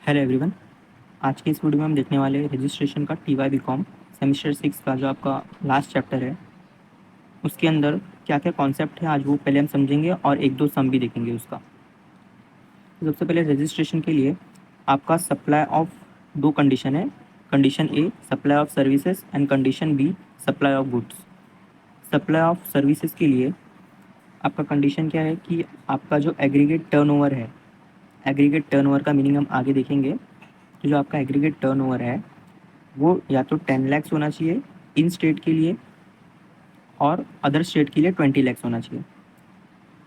Hello everyone. आज के इस वीडियो में हम देखने वाले रजिस्ट्रेशन का TY BCom सेमेस्टर 6 का जो आपका लास्ट चैप्टर है उसके अंदर क्या क्या कॉन्सेप्ट है आज वो पहले हम समझेंगे और एक दो सम भी देखेंगे उसका। तो सबसे पहले रजिस्ट्रेशन के लिए आपका सप्लाई ऑफ दो कंडीशन है। Condition A supply of services and condition B supply of goods. Supply of services के लिए आपका कंडीशन क्या है कि आपका जो एग्रीगेट टर्नओवर है, एग्रीगेट टर्नओवर का मीनिंग हम आगे देखेंगे। तो जो आपका एग्रीगेट टर्नओवर है वो या तो 10 लैक्स होना चाहिए इन स्टेट के लिए और अदर स्टेट के लिए 20 लैक्स होना चाहिए।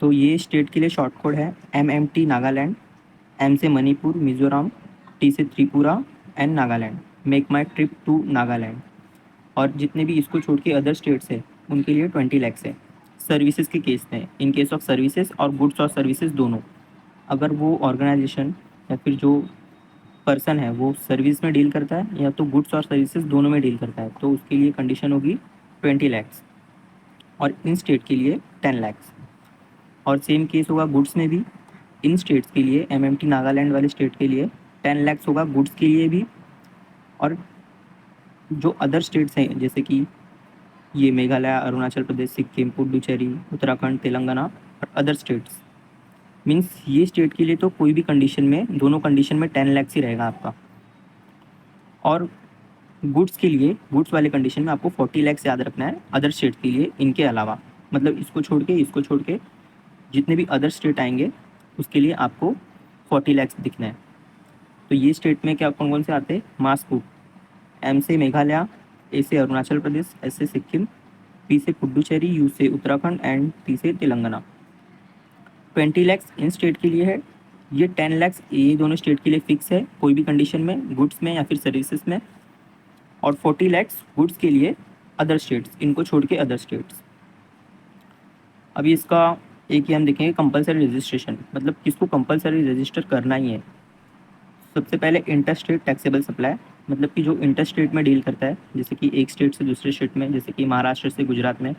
तो ये स्टेट के लिए शॉर्ट कोड है MMT नागालैंड, M से मणिपुर मिज़ोरम, T से Tripura and Nagaland, make my trip to Nagaland. और जितने भी इसको छोड़ के अदर स्टेट्स है उनके लिए 20 लैक्स है। सर्विसेज के केस में इन केस ऑफ सर्विसेज और गुड्स और सर्विसेज दोनों, अगर वो ऑर्गेनाइजेशन या फिर जो पर्सन है वो सर्विस में डील करता है या तो गुड्स और सर्विसेज दोनों में डील करता है तो उसके लिए कंडीशन होगी 20 लैक्स और इन स्टेट के लिए 10 लैक्स। और सेम केस होगा गुड्स में भी। इन स्टेट्स के लिए MMT नागालैंड वाले स्टेट के लिए 10 लैक्स होगा गुड्स के लिए भी। और जो अदर स्टेट्स हैं जैसे कि ये मेघालय, अरुणाचल प्रदेश, सिक्किम, पुडुचेरी, उत्तराखंड, तेलंगाना और अदर स्टेट्स, मीन्स ये स्टेट के लिए तो कोई भी कंडीशन में, दोनों कंडीशन में 10 लैक्स ही रहेगा आपका। और गुड्स के लिए, गुड्स वाले कंडीशन में आपको 40 लैक्स याद रखना है अदर स्टेट के लिए इनके अलावा। मतलब इसको छोड़ के जितने भी अदर स्टेट आएंगे उसके लिए आपको 40 लैक्स दिखना है। तो ये स्टेट में क्या कौन कौन से आते हैं? मास फूड, M से मेघालय, A से अरुणाचल प्रदेश, S से सिक्किम, P से पुडुचेरी, U से उत्तराखंड एंड T से तेलंगाना। 20 लैक्स इन स्टेट के लिए है, ये 10 लैक्स ये दोनों स्टेट के लिए फिक्स है कोई भी कंडीशन में, गुड्स में या फिर सर्विसेज में। और 40 लैक्स गुड्स के लिए अदर स्टेट्स, इनको छोड़ के अदर स्टेट्स। अभी इसका एक ही हम देखेंगे कंपलसरी रजिस्ट्रेशन, मतलब किसको कंपलसरी रजिस्टर करना ही है। सबसे पहले इंटर स्टेट टैक्सेबल सप्लाई, मतलब कि जो इंटर स्टेट में डील करता है जैसे कि एक स्टेट से दूसरे स्टेट में, जैसे कि महाराष्ट्र से गुजरात में।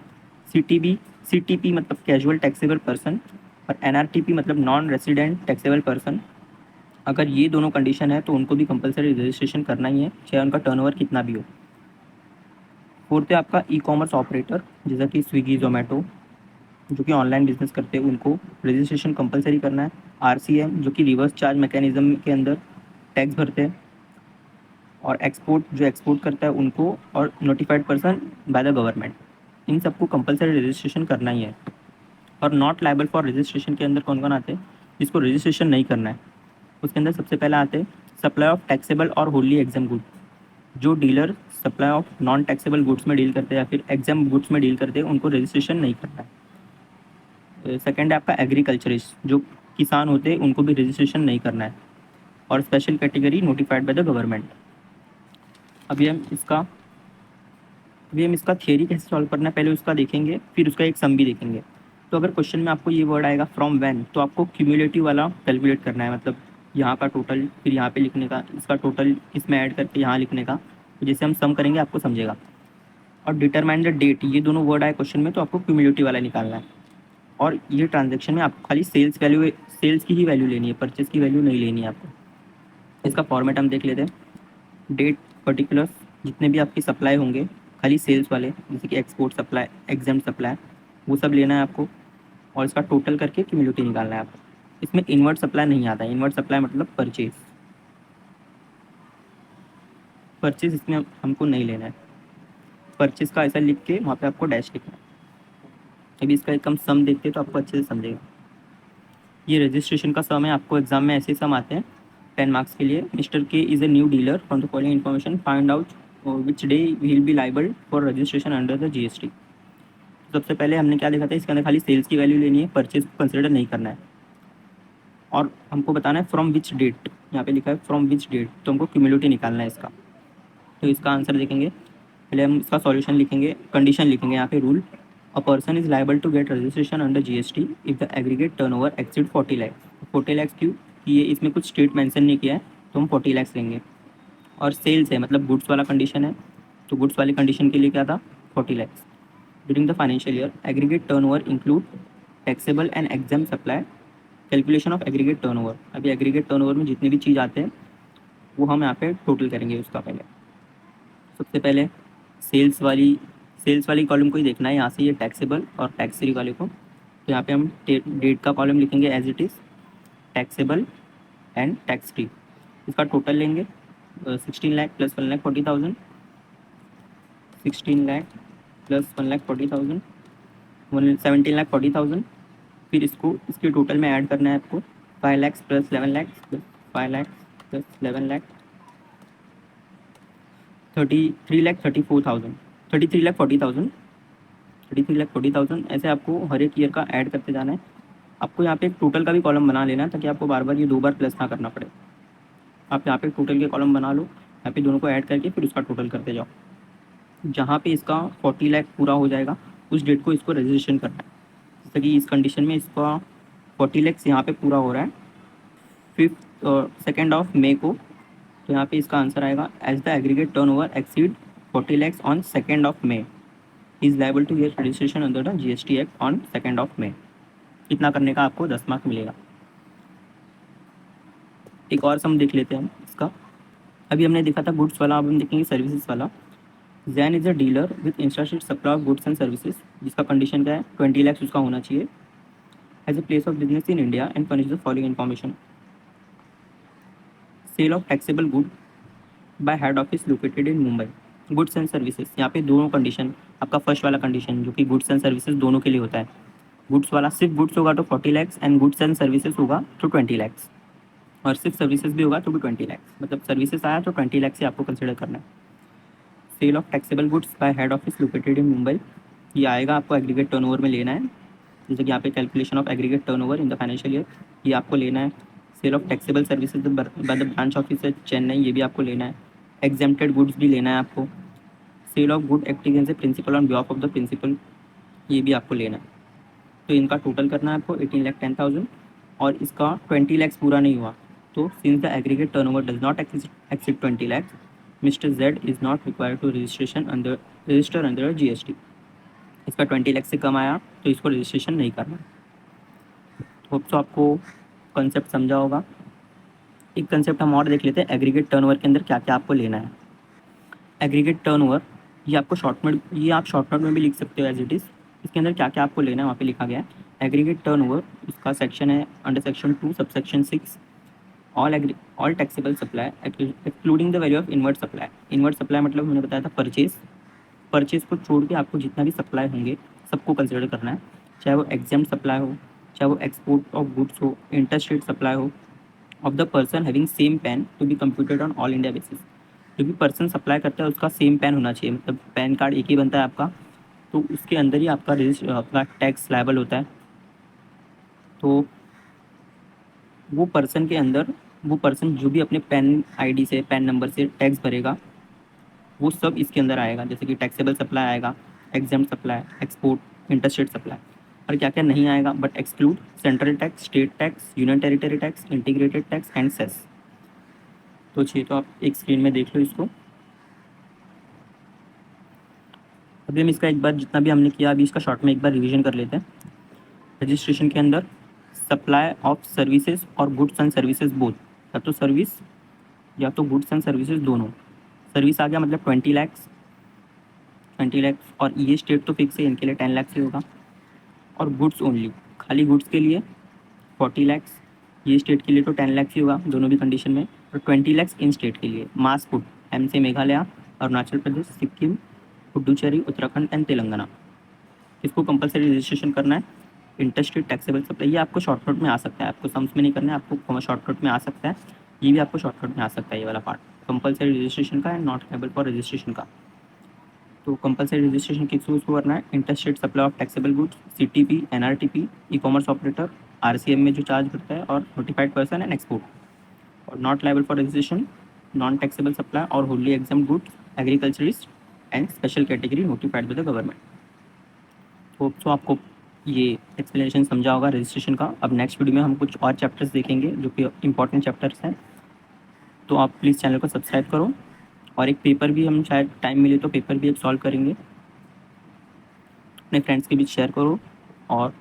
CTP मतलब कैजुअल टैक्सेबल पर्सन और NRTP मतलब नॉन रेसिडेंट टैक्सेबल पर्सन। अगर ये दोनों कंडीशन है तो उनको भी कंपलसरी रजिस्ट्रेशन करना ही है चाहे उनका टर्नओवर कितना भी हो। फोर्थ है आपका ई-कॉमर्स ऑपरेटर जैसा कि स्विगी, जोमेटो, जो कि ऑनलाइन बिजनेस करते हैं उनको रजिस्ट्रेशन कंपलसरी करना है। RCM जो कि रिवर्स चार्ज मैकेनिज्म के अंदर टैक्स भरते हैं। और एक्सपोर्ट जो एक्सपोर्ट करता है उनको, और notified person by the government, इन सबको कंपलसरी रजिस्ट्रेशन करना ही है। और नॉट लायबल फॉर रजिस्ट्रेशन के अंदर कौन कौन आते हैं जिसको रजिस्ट्रेशन नहीं करना है? उसके अंदर सबसे पहले आते हैं सप्लाई ऑफ टैक्सेबल और होली एग्जाम गुड। जो dealer supply of non taxable goods में डील करते हैं या फिर एग्जाम गुड्स में डील करते हैं उनको रजिस्ट्रेशन नहीं करना है। सेकेंड है आपका एग्रीकल्चरिस्ट, जो किसान होते हैं उनको भी रजिस्ट्रेशन नहीं करना है। और special category notified by the government. अभी हम इसका थियरी कैसे सॉल्व करना है पहले उसका देखेंगे, फिर उसका एक सम भी देखेंगे। तो अगर क्वेश्चन में आपको ये वर्ड आएगा फ्रॉम व्हेन, तो आपको क्यूमुलेटिव वाला कैलकुलेट करना है, मतलब यहाँ का टोटल फिर यहाँ पे लिखने का, इसका टोटल इसमें ऐड करके यहाँ लिखने का। तो जैसे हम सम करेंगे आपको समझेगा। और डिटरमाइन द डेट, ये दोनों वर्ड आए क्वेश्चन में तो आपको क्यूमुलेटिव वाला निकालना है। और ये ट्रांजेक्शन में आपको खाली सेल्स वैल्यू, सेल्स की ही वैल्यू लेनी है, परचेज की वैल्यू नहीं लेनी है आपको। इसका फॉर्मेट हम देख लेते हैं। डेट पर्टिकुलर्स, जितने भी आपकी सप्लाई होंगे खाली सेल्स वाले जैसे कि एक्सपोर्ट सप्लाई, एग्जाम्प्ट सप्लाई, वो सब लेना है आपको। और इसका टोटल करके क्यूमुलेटिव निकालना है आपको। इसमें इनवर्ट सप्लाई नहीं आता है। इनवर्ट सप्लाई मतलब परचेज, परचेज इसमें हमको नहीं लेना है। परचेज का ऐसा लिख के वहाँ पे आपको डैश लिखना है। अभी इसका एक हम सम देखते हैं तो आपको अच्छे से समझेगा। ये रजिस्ट्रेशन का सम है, आपको एग्जाम में ऐसे सम आते हैं 10 मार्क्स के लिए। मिस्टर के is a new dealer from the following information, find out which day will be liable for registration under the GST। सबसे पहले हमने क्या देखा था, इसके अंदर खाली सेल्स की वैल्यू लेनी है, परचेज को कंसिडर नहीं करना है। और हमको बताना है फ्रॉम विच डेट, यहाँ पे लिखा है फ्रॉम विच डेट, तो हमको क्यूमुलेटिव निकालना है इसका। तो इसका आंसर देखेंगे, पहले हम इसका सॉल्यूशन लिखेंगे, कंडीशन लिखेंगे यहाँ पे rule. A person is liable to get registration under GST if the aggregate turnover exceed 40 lakhs. 40 lakhs क्यों कि ये इसमें कुछ स्टेट मेंशन नहीं किया है तो हम 40 लैक्स लेंगे। और सेल्स है मतलब गुड्स वाला कंडीशन है, तो गुड्स वाली कंडीशन के लिए क्या था 40 lakhs. During the financial year aggregate turnover include taxable and exempt supply, calculation of aggregate turnover. अभी एग्रीगेट टर्नओवर में जितने भी चीज़ आते हैं वो हम यहाँ पे टोटल करेंगे उसका। पहले सबसे पहले सेल्स वाली कॉलम को ही देखना है, यहाँ से ये टैक्सेबल और टैक्स फ्री वाले को। तो यहाँ पे हम डेट का कॉलम लिखेंगे as it is taxable and tax free. इसका टोटल लेंगे 16 लाख प्लस 1,40,000, 16 लाख प्लस 1,40,000, 17,40,000। फिर इसको इसके टोटल में ऐड करना है आपको 5 lakh plus 11 lakh plus 5 lakh plus 11 lakh 33,34,000, 33,40,000, 33,40,000। ऐसे आपको हर एक ईयर का ऐड करते जाना है। आपको यहाँ पे एक टोटल का भी कॉलम बना लेना है ताकि आपको बार बार ये 2 बार प्लस ना करना पड़े। आप यहाँ पे टोटल के कॉलम बना लो, यहाँ पे दोनों को ऐड करके फिर उसका टोटल करते जाओ। जहाँ पे इसका 40 लाख पूरा हो जाएगा उस डेट को इसको रजिस्ट्रेशन करना है। जैसे कि इस कंडीशन में इसका 40 लाख यहाँ पे पूरा हो रहा है 2 मई को। तो यहाँ पे इसका आंसर आएगा as the aggregate turn over exceed 40 lakhs on 2 May is liable to get registration under the GST act on 2 May. इतना करने का आपको 10 मार्क मिलेगा। एक और सम देख लेते हैं हम इसका। अभी हमने देखा था गुड्स वाला, अब हम देखेंगे सर्विसेज वाला। Jain is a dealer with intrastate supply of goods and services, जिसका कंडीशन क्या है 20 lakhs उसका होना चाहिए as a place of business in India and furnish the following information. Sale of taxable good by head office located in Mumbai. Goods and services, यहाँ पे दोनों condition, आपका फर्स्ट वाला कंडीशन जो कि गुड्स एंड सर्विसेज दोनों के लिए होता है। गुड्स वाला सिर्फ गुड्स होगा तो 40 lakhs and goods and services होगा तो 20 lakhs, और सिर्फ सर्विसेज भी होगा तो भी 20 lakhs। मतलब सर्विसेज आया तो 20 lakhs से आपको कंसिडर करना है। Sale of taxable goods by head office located in Mumbai, ये आएगा आपको एग्रीगेट टर्नओवर में लेना है। जैसे कि यहाँ पे calculation of aggregate turnover in the financial year, ये आपको लेना है। Sale of taxable services by the branch office Chennai, ये भी आपको लेना है। एग्जेम्प्टेड गुड्स भी लेना है आपको। Sale of good acting as a principal on behalf of the principal, ये भी आपको लेना है। तो इनका टोटल करना है आपको 18,10,000, और इसका 20 lakhs पूरा नहीं हुआ तो since the aggregate turnover does not exceed 20 lakhs, mister Z is not required to register under GST। इसका 20 lakhs से कम आया तो इसको रजिस्ट्रेशन नहीं करना। होप तो आपको कंसेप्ट समझा होगा। एक कंसेप्ट हम और देख लेते हैं, एग्रीगेट टर्नओवर के अंदर क्या क्या आपको लेना है। एग्रीगेट टर्नओवर, ये आपको ये आप शॉर्ट नोट में भी लिख सकते हो एज इट इज़। इसके अंदर क्या क्या आपको लेना है वहाँ पे लिखा गया है। एग्रीगेट टर्नओवर, इसका सेक्शन है under section 2 subsection 6, all taxable supply excluding the value of inward supply. Inward supply मतलब मैंने बताया था परचेज को छोड़ के आपको जितना भी सप्लाई होंगे सबको कंसिडर करना है, चाहे वो एग्जेम्प्ट सप्लाई हो, चाहे वो एक्सपोर्ट ऑफ गुड्स हो, इंटरस्टेट सप्लाई हो, of the person having same PAN to be computed on all India basis. जो भी पर्सन सप्लाई करता है उसका सेम पैन होना चाहिए, मतलब पैन कार्ड एक ही बनता है आपका, तो उसके अंदर ही आपका टैक्स लायबल होता है। तो वो पर्सन जो भी अपने पैन आईडी से, पैन नंबर से टैक्स भरेगा वो सब इसके अंदर आएगा। जैसे कि टैक्सेबल सप्लाई आएगा, exempt supply, export, interstate supply. और क्या क्या नहीं आएगा but exclude central tax, state tax, union territory tax, integrated tax and cess. तो चाहिए तो आप एक स्क्रीन में देख लो इसको। अभी हम इसका एक बार जितना भी हमने किया अभी इसका शॉर्ट में एक बार रिवीजन कर लेते हैं। रजिस्ट्रेशन के अंदर सप्लाई ऑफ सर्विसेज और गुड्स एंड सर्विसेज बोथ, या तो सर्विस या तो गुड्स एंड सर्विसेज दोनों। सर्विस आ गया मतलब 20 lakhs, और ये स्टेट तो फिक्स है, इनके लिए 10 lakhs ही होगा। और गुड्स ओनली, खाली गुड्स के लिए 40 lakhs, ये स्टेट के लिए तो 10 lakhs ही होगा दोनों भी कंडीशन में। और 20 lakhs इन स्टेट के लिए मास गुड, एम से मेघालय, अरुणाचल प्रदेश, सिक्किम, पुडुचेरी, उत्तराखंड एंड तेलंगाना। इसको कंपलसरी रजिस्ट्रेशन करना है। इंटरस्टेट टैक्सेबल सप्लाई, ये आपको शॉर्टकट में आ सकता है, आपको सम्स में नहीं करना है, आपको शॉर्टकट में आ सकता है। ये भी आपको शॉर्टकट में आ सकता है ये वाला पार्ट, कंपलसरी रजिस्ट्रेशन का and not liable for registration का। तो कंपलसरी रजिस्ट्रेशन किस को करना है, interstate supply of taxable goods, CTP, NRTP, e commerce operator, RCM में जो चार्ज करता है, और नोटिफाइड पर्सन एंड एक्सपोर्ट। और not liable for registration non taxable supply और wholly exempt goods, agriculturist and special category notified by the government. तो आपको ये एक्सप्लेनेशन समझा होगा रजिस्ट्रेशन का। अब नेक्स्ट वीडियो में हम कुछ और चैप्टर्स देखेंगे जो कि इंपॉर्टेंट चैप्टर्स हैं। तो आप प्लीज़ चैनल को सब्सक्राइब करो, और एक पेपर भी हम शायद टाइम मिले तो पेपर भी एक सॉल्व करेंगे, अपने फ्रेंड्स के बीच शेयर करो। और